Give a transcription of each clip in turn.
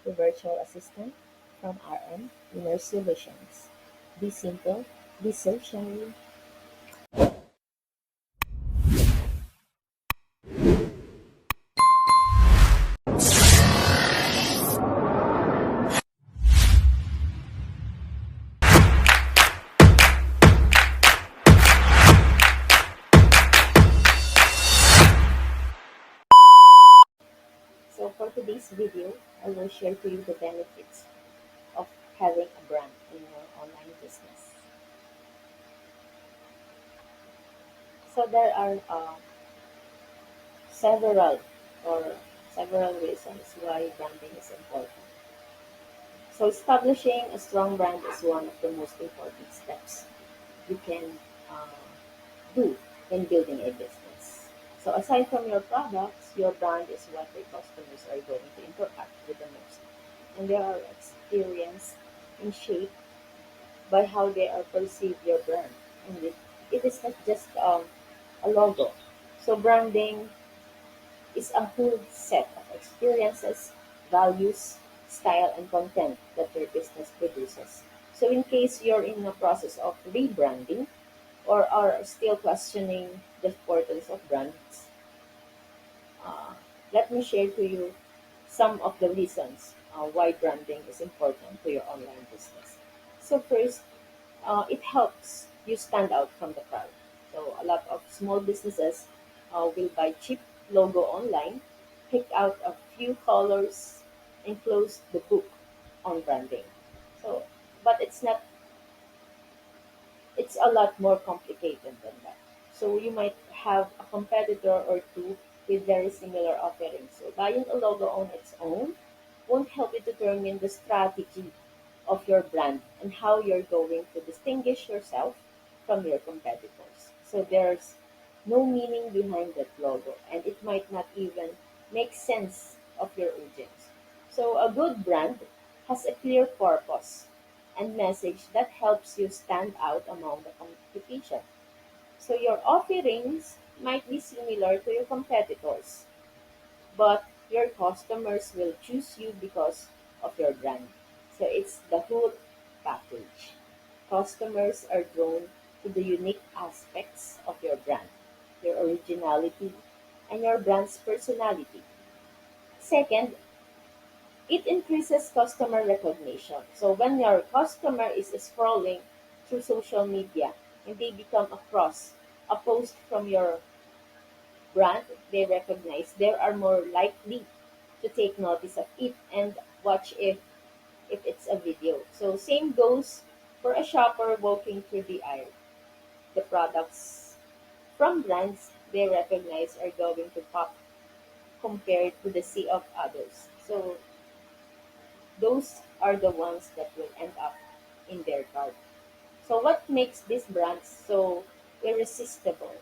the virtual assistant from RM Inner Solutions. Be simple, be social. So for today's video, I will share to you the benefits of having a brand in your online business. So there are several or several reasons why branding is important. So establishing a strong brand is one of the most important steps you can uh, do in building a business. So aside from your products, your brand is what your customers are going to interact with the most. And they are experienced and shaped by how they are perceive your brand. And it is not just a logo. So branding is a whole set of experiences, values, style, and content that your business produces. So in case you're in the process of rebranding or are still questioning the importance of brands, uh, let me share to you some of the reasons why branding is important to your online business. So first, it helps you stand out from the crowd. So a lot of small businesses will buy cheap logo online, pick out a few colors, and close the book on branding. So, but it's not. It's a lot more complicated than that. So you might have a competitor or two with very similar offerings. So buying a logo on its own won't help you determine the strategy of your brand and how you're going to distinguish yourself from your competitors. So there's no meaning behind that logo and it might not even make sense of your audience. So a good brand has a clear purpose and message that helps you stand out among the competition. So your offerings might be similar to your competitors, but your customers will choose you because of your brand. So it's the whole package. Customers are drawn to the unique aspects of your brand, your originality, and your brand's personality. Second, it increases customer recognition. So when your customer is scrolling through social media and they become across a post from your brand they recognize, they are more likely to take notice of it and watch if it's a video. So same goes for a shopper walking through the aisle. The products from brands they recognize are going to pop compared to the sea of others. So those are the ones that will end up in their cart. So what makes these brands so irresistible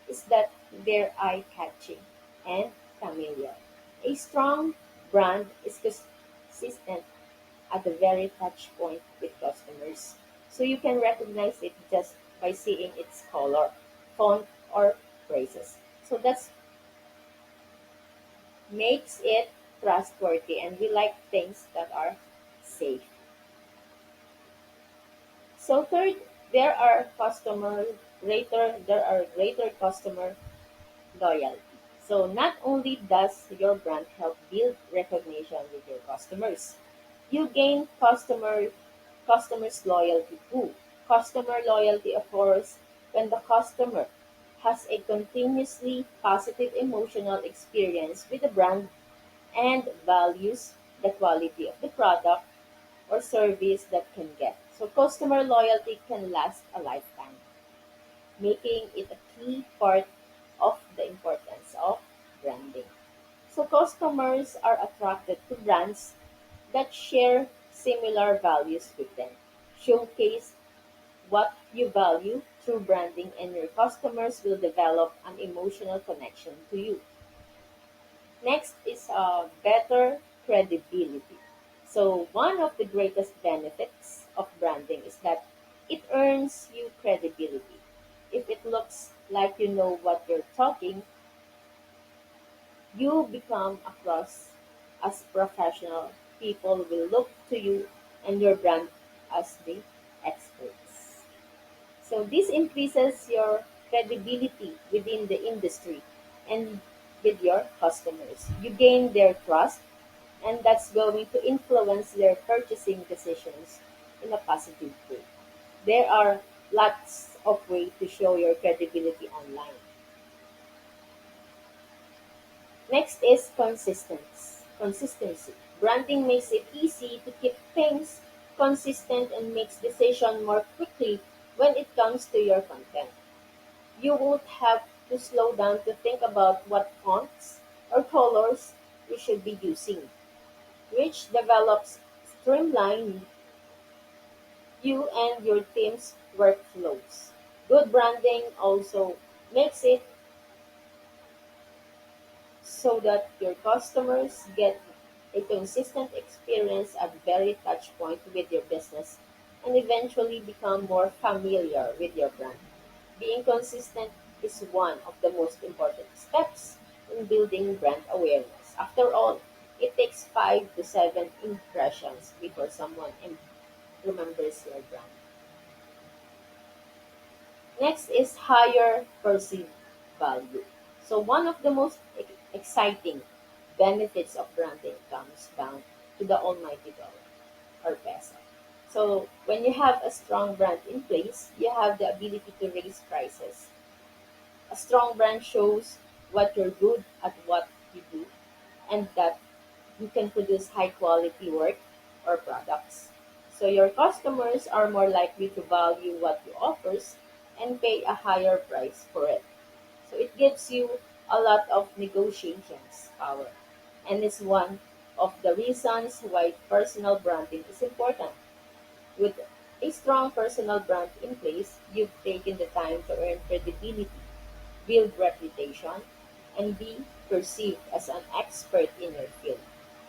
is that they're eye-catching and familiar. A strong brand is consistent at the very touch point with customers. So you can recognize it just by seeing its color, font, or phrases. So that makes it trustworthy and we like things that are safe. So third, there are greater customer loyalty. So not only does your brand help build recognition with your customers, you gain customers loyalty too. Customer loyalty occurs when the customer has a continuously positive emotional experience with the brand and values the quality of the product or service that can get. So customer loyalty can last a lifetime, making it a key part of the importance of branding. So customers are attracted to brands that share similar values with them. Showcase what you value through branding and your customers will develop an emotional connection to you. Next is better credibility. So one of the greatest benefits of branding is that it earns you credibility. If it looks like you know what you're talking, you become as professional, people will look to you and your brand as the experts. So this increases your credibility within the industry and with your customers. You gain their trust, and that's going to influence their purchasing decisions in a positive way. There are lots of ways to show your credibility online. Next is consistency. Branding makes it easy to keep things consistent and makes decision more quickly when it comes to your content. You won't have to slow down to think about what fonts or colors you should be using, which develops streamline you and your team's workflows. Good branding also makes it so that your customers get a consistent experience at very touch point with your business and eventually become more familiar with your brand. Being consistent is one of the most important steps in building brand awareness. After all, it takes 5 to 7 impressions before someone remembers your brand. Next is higher perceived value. So one of the most exciting benefits of branding comes down to the almighty dollar or peso. So when you have a strong brand in place, you have the ability to raise prices. A strong brand shows what you're good at what you do and that you can produce high quality work or products. So your customers are more likely to value what you offers and pay a higher price for it. So it gives you a lot of negotiations power and is one of the reasons why personal branding is important. With a strong personal brand in place, you've taken the time to earn credibility, build reputation, and be perceived as an expert in your field.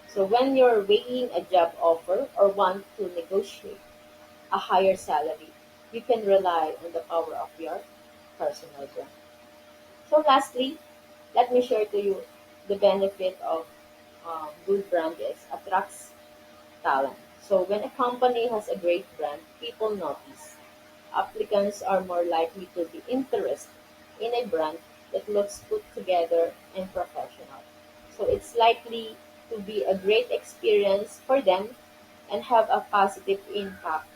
So when you're weighing a job offer or want to negotiate a higher salary, you can rely on the power of your personal brand. So lastly, let me share to you the benefit of good brand is attracts talent. So when a company has a great brand, people notice. Applicants are more likely to be interested in a brand that looks put together and professional. So it's likely to be a great experience for them and have a positive impact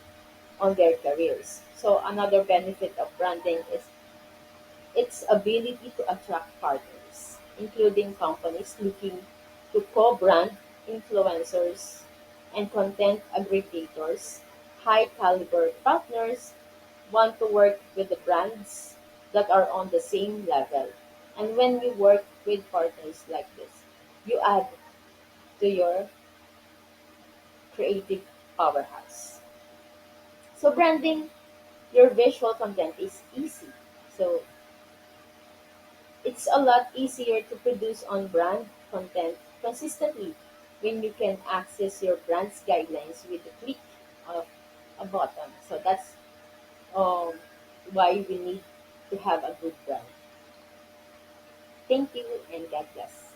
on their careers. So another benefit of branding is its ability to attract partners, including companies looking to co-brand influencers and content aggregators. High-caliber partners want to work with the brands that are on the same level. And when you work with partners like this, you add to your creative powerhouse. So branding your visual content is easy. So it's a lot easier to produce on brand content consistently when you can access your brand's guidelines with the click of a button. So that's um, why we need to have a good brand. Thank you and God bless.